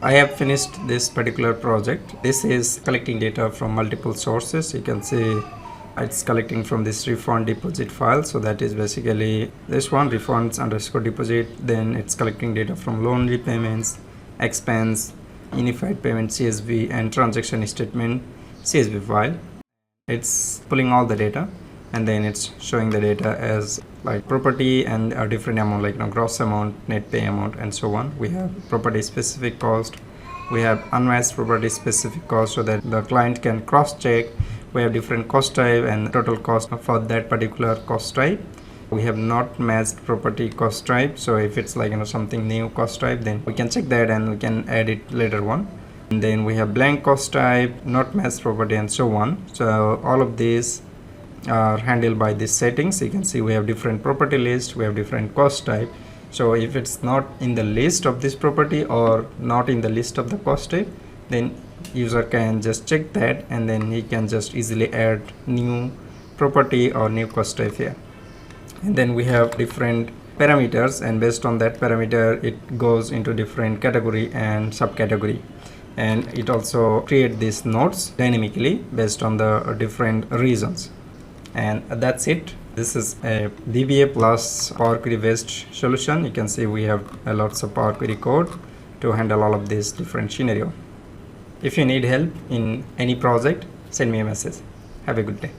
I have finished this particular project. This is collecting data from multiple sources. You can see it's collecting from this refund deposit file. So that is basically this one, refunds underscore deposit. Then it's collecting data from loan repayments, expense, unified payment CSV, and transaction statement CSV file. It's pulling all the data, and then it's showing the data as like property and a different amount, like gross amount, net pay amount, and so on. We have property specific cost, we have unmatched property specific cost, so that the client can cross check. We have different cost type and total cost for that particular cost type. We have not matched property cost type, so if it's like something new cost type, then we can check that and we can add it later on. And then we have blank cost type, not matched property, and so on. So all of these are handled by these settings. You can see we have different property list, we have different cost type. So if it's not in the list of this property or not in the list of the cost type, then user can just check that, and then he can just easily add new property or new cost type here. And then we have different parameters, and based on that parameter it goes into different category and subcategory, and it also creates these nodes dynamically based on the different reasons. And that's it. This is a VBA plus Power Query based solution. You can see we have lots of Power Query code to handle all of this different scenario. If you need help in any project, send me a message. Have a good day.